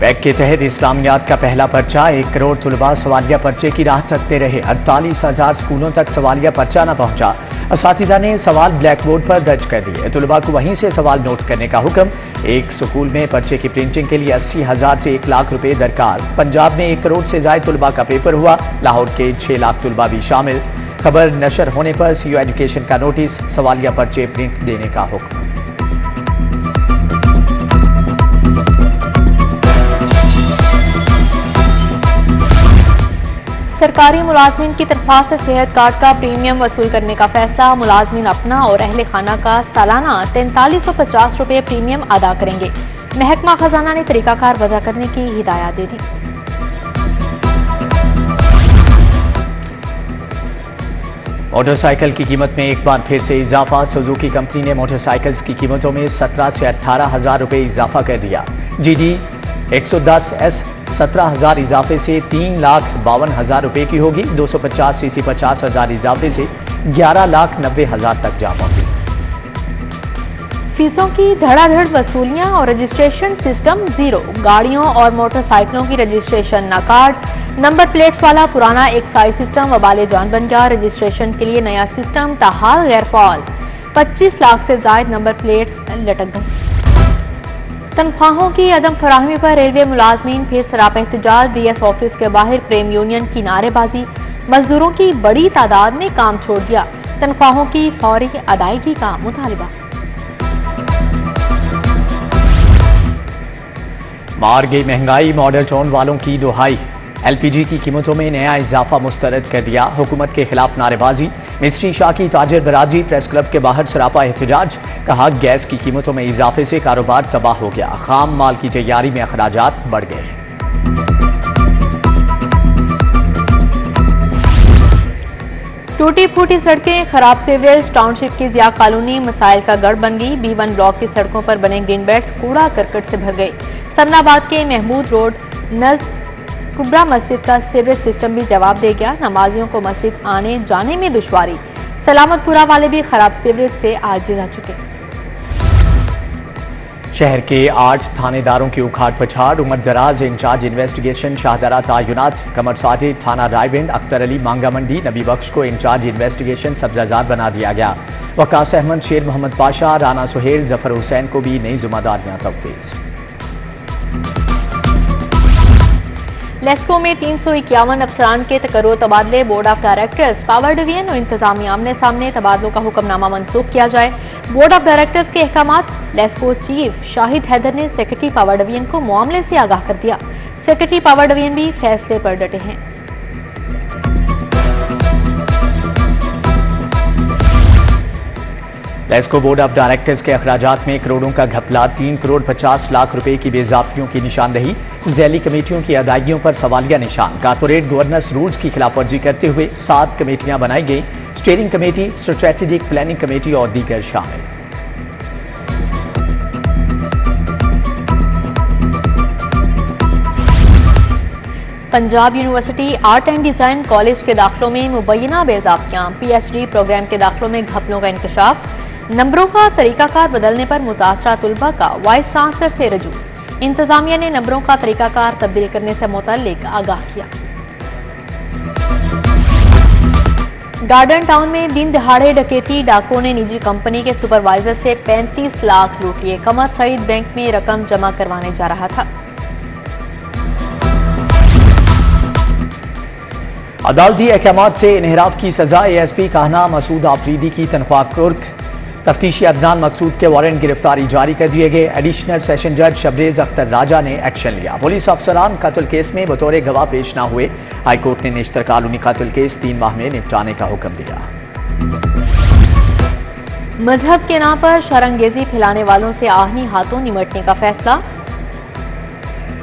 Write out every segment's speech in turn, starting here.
Pack के तहत इस्लामियात का पहला पर्चा 1 करोड़ तुलबा सवालिया पर्चे की राह तकते रहे। 48,000 स्कूलों तक सवालिया पर्चा न पहुंचा। असातिज़ा ने सवाल ब्लैक बोर्ड पर दर्ज कर दिए। तुलबा को वहीं से सवाल नोट करने का हुक्म। एक स्कूल में पर्चे की प्रिंटिंग के लिए 80,000 से 1 लाख रुपए दरकार। पंजाब में 1 करोड़ से ज्यादा तुलबा का पेपर हुआ। लाहौर के 6 लाख तुलबा भी शामिल। खबर नशर होने पर सीओ एजुकेशन का नोटिस, सवालिया पर्चे प्रिंट देने का हुक्म। सरकारी मुलाजमीन की तनख्वाह से सेहत कार्ड का प्रीमियम वसूल करने का फैसला। मुलाजमीन अपना और अहले खाना का सालाना 4350 रुपये प्रीमियम अदा करेंगे। महकमा खजाना ने तरीकाकार वजह करने की हिदायत दे दी। मोटरसाइकिल की कीमत में एक बार फिर से इजाफा। सुजुकी कंपनी ने मोटरसाइकिल्स की कीमतों में 17 से 18,000 रुपये इजाफा कर दिया। GD 110S 17,000 इजाफे से 3,52,000 रुपये की होगी। 250 सीसी 50,000 इजाफे से 11,90,000 तक जा पहुंची। फीसों की धड़ाधड़ वसूलियां और रजिस्ट्रेशन सिस्टम जीरो। गाड़ियों और मोटरसाइकिलों की रजिस्ट्रेशन नाकार्ड। नंबर प्लेट्स वाला पुराना एक्साइज सिस्टम वबाले जान बन गया। रजिस्ट्रेशन के लिए नया सिस्टम ताहाल गैर फाल। 25 लाख से ज्यादा नंबर प्लेट्स लटक गई। तनख्वाहों की अदम फराहमी पर रेलवे मुलाजमीन फिर सरापा एहतजाज। DS ऑफिस के बाहर प्रेम यूनियन की नारेबाजी। मजदूरों की बड़ी तादाद ने काम छोड़ दिया। तनख्वाहों की फौरी अदायगी का मुतालिबा। मार गई महंगाई, मॉडल टाउन वालों की दुहाई। LPG की कीमतों में नया इजाफा मुस्तरद कर दिया। हुकूमत के खिलाफ नारेबाजी। मिस्ट्री शाह की ताजर बरादरी प्रेस क्लब के बाहर सरापा एहतजाज। कहा गैस की कीमतों में इजाफे से कारोबार तबाह हो गया। खाम माल की तैयारी में अखराजात बढ़ गए। टूटी फूटी सड़कें, खराब सीवरेज। टाउनशिप की जिया कॉलोनी मसाइल का गढ़ बन गई। B1 ब्लॉक की सड़कों पर बने ग्रीन बेल्ट्स कूड़ा करकट से भर गए। समनाबाद के महमूद रोड नज़द कुबरा मस्जिद का सीवरेज सिस्टम भी जवाब दे गया। नमाजियों को मस्जिद आने जाने में दुश्वारी। सलामतपुरा वाले भी खराब सीवरेज से आजिज आ चुके। शहर के 8 थानेदारों की उखाड़ पछाड़। उमर दराज इंचार्ज इन्वेस्टिगेशन शाहदरा तायुनात। कमरसाटी थाना रायविंड। अख्तर अली मांगा मंडी। नबी बख्श को इंचार्ज इन्वेस्टिगेशन सब्जाजार बना दिया गया। वकास अहमद, शेर मोहम्मद पाशा, राना सुहेल, जफर हुसैन को भी नई जिम्मेदारियां तफवीज़। लेस्को में 351 अफसरान के तकर्रो तबादले। Board of directors, power division और इंतजामिया आमने सामने। तबादलों का हुक्मनामा मनसूख किया जाए। बोर्ड ऑफ डायरेक्टर्स के अहकामात। लेस्को चीफ शाहिद हैदर ने सेक्रेटरी पावर डिवीजन को मामले से आगाह कर दिया। सेक्रेटरी पावर डिवीजन भी फैसले पर डटे हैं। लेस्को बोर्ड ऑफ डायरेक्टर्स के अखराजात में करोड़ों का घपला। 3 करोड़ 50 लाख रुपए की बेजाब्तियों की निशानदही। झैली कमेटियों की अदायगियों पर सवालिया निशान। कारपोरेट गवर्नेंस रूल्स की खिलाफवर्जी करते हुए 7 कमेटियां बनाई गई। Steering committee, strategic planning committee और दीगर शामिल। Punjab university art and design college के दाखिलों में मुबैना बेजाब्तियां। PhD प्रोग्राम के दाखिलों में घपलों का इंकशाफ। नंबरों का तरीकाकार बदलने पर मुतासरा तुलबा का वाइस चांसलर से रजू। इंतजामिया ने नंबरों का तरीकाकार तब्दील करने से मुतल्लिक आगाह किया। गार्डन टाउन में दिन दहाड़े डकैती। डाकुओं ने निजी कंपनी के सुपरवाइजर से 35 लाख लूट लिए। कमर सईद बैंक में रकम जमा करवाने जा रहा था। अदालती अहकामात से इनहराफ की सजा। ASP कहना मसूद आफरीदी की तनख्वाह कुर्क। तफ्तीशी अदनान मकसूद के वारंट गिरफ्तारी जारी कर दिए गए। एडिशनल सेशन जज शबरेज अख्तर राजा ने एक्शन लिया। पुलिस अफसरान कत्ल केस में बतौर गवाह पेश न हुए। हाईकोर्ट ने निश्तर कानूनी कत्ल केस 3 माह में निपटाने का हुक्म दिया। मजहब के नाम पर शरंगेजी फैलाने वालों से आहनी हाथों निमटने का फैसला।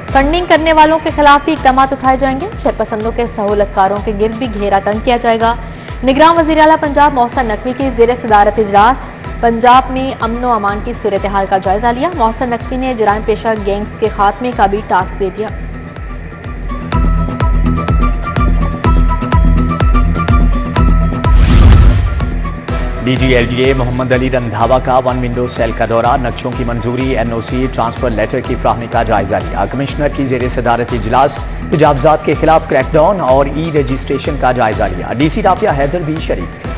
फंडिंग करने वालों के खिलाफ भी इकदाम उठाए जाएंगे। शरपसंदों के सहूलतकारों के गिर्द भी घेरा तंग किया जाएगा। निगरान वज़ीर आला पंजाब मोहसिन नकवी की ज़ेर सदारत इजलास। पंजाब में अमन व अमान की सूरत हाल का जायजा लिया। मोहसिन नकवी ने जराइम पेशा गैंग्स के खात्मे का भी टास्क दे दिया। DGLDA मोहम्मद अली रंधावा का वन विंडो सेल का दौरा, नक्शों की मंजूरी, NOC ट्रांसफर लेटर की फ्राहमी का जायजा लिया। कमिश्नर की जेर सदारत इजलास तजावुज़ात के खिलाफ क्रैकडाउन और रजिस्ट्रेशन का जायजा लिया। DC राफिया हैदर भी शरीक थे।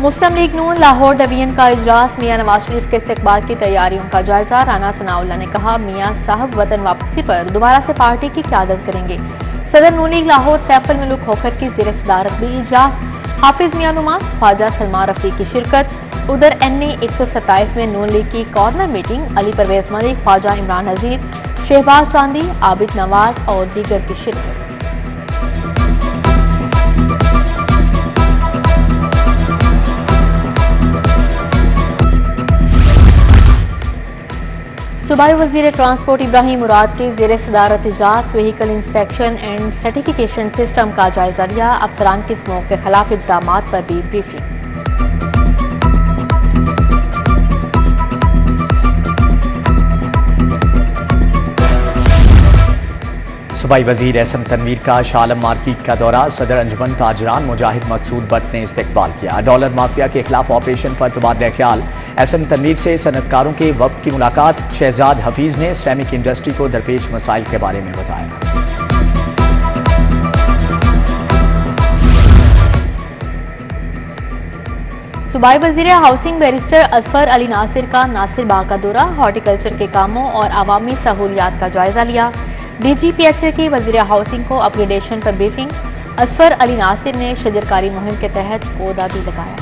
मुस्लिम लीग नून लाहौर डिवीजन का इजलास, मियां नवाज शरीफ के इस्तकबाल की तैयारियों का जायजा। राना सनाउल्लाह ने कहा, मियां साहब वतन वापसी पर दोबारा से पार्टी की क़यादत करेंगे। सदर नून लीग लाहौर सैफुल मलूक खोखर की जेर सदारत भी इजलास, हाफिज मियां नुमा, ख्वाजा सलमान रफी की शिरकत। उधर NA 127 में नून लीग की कॉर्नर मीटिंग, अली परवेज मलिक, ख्वाजा इमरान नजीर, शहबाज चांदी, आबिद नवाज और दीगर की शिरकत। सूबाई वज़ीर ट्रांसपोर्ट इब्राहिम मुराद के ज़ेर सदारत इजलास, vehicle inspection and certification system का जायजा लिया। अफसरान की स्मोक के खिलाफ इक़दामात पर भी ब्रीफिंग। सूबाई वज़ीर SM तनवीर का शालम मार्केट का दौरा, सदर अंजुमन ताजरान मुजाहिद मकसूद भट्ट ने इस्तकबाल किया। डॉलर माफिया के खिलाफ ऑपरेशन पर तबादला ख्याल, SM तनवीर से सनतकारों के वफ्द की मुलाकात। शहजाद हफीज ने सिरेमिक इंडस्ट्री को दरपेश मसाइल के बारे में बताया। सूबाई वज़ीर हाउसिंग बैरिस्टर अजफर अली नासिर का नासिर बाग का दौरा, हॉर्टिकल्चर के कामों और अवामी सहूलियात का जायजा लिया। DGPHA की वज़ीर हाउसिंग को अपग्रेडेशन पर ब्रीफिंग। अजफर अली नासिर ने शजरकारी मुहिम के तहत पौधा भी लगाया।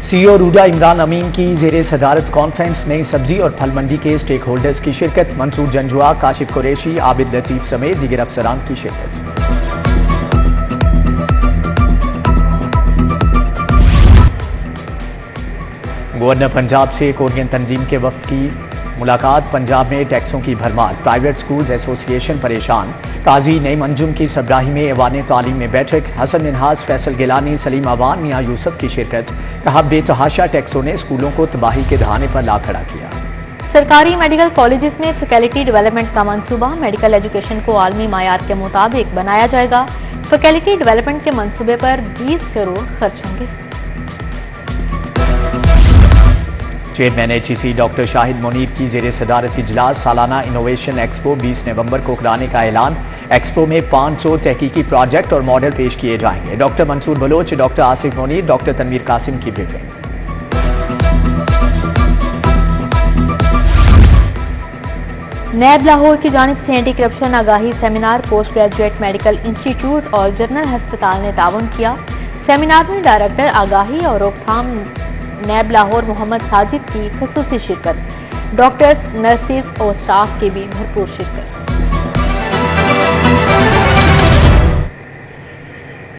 CEO रूडा इमरान अमीन की जेर सदारत कॉन्फ्रेंस, नई सब्जी और फल मंडी के स्टेक होल्डर्स की शिरकत। मंसूर जंजुआ, काशिफ कुरैशी, आबिद लतीफ समेत दीगर अफसरान की शिरकत। गवर्नर पंजाब से कोरियन तंजीम के वफ्द की मुलाकात। पंजाब में टैक्सों की भरमार, प्राइवेट स्कूल्स एसोसिएशन परेशान। काजी नईम अंजुम की सरबराही में ऐवान तालीम में बैठक। हसन मिनहास, फैसल गिलानी, सलीम अवान, मियां यूसुफ की शिरकत। कहा, बेतहाशा टैक्सों ने स्कूलों को तबाही के दहाने पर ला खड़ा किया। सरकारी मेडिकल कॉलेजेस में फैकल्टी डेवलपमेंट का मंसूबा, मेडिकल एजुकेशन को आलमी मायार के मुताबिक बनाया जाएगा। फैकल्टी डेवलपमेंट के मंसूबे पर 20 करोड़ खर्च होंगे। Chairman HEC doctor Shahid Munir की जेर सदारत इजलास, सालाना इनोवेशन एक्सपो 20 नवंबर को कराने का ऐलान। एक्सपो में 500 तहकीकी प्रोजेक्ट और मॉडल पेश किए जाएंगे। Doctor Mansoor Baloch, doctor Asif Munir, doctor Tanveer Qasim की ब्रीफिंग। नैब लाहौर की जानिब से एंटी करप्शन आगाही seminar, post graduate medical institute और जनरल हस्पताल ने ताउन किया। सेमिनार में डायरेक्टर आगाही और रोकथाम नैब लाहौर मोहम्मद साजिद की खसूसी शिरकत। डॉक्टर्स, नर्सिस और स्टाफ की भी भरपूर शिरकत।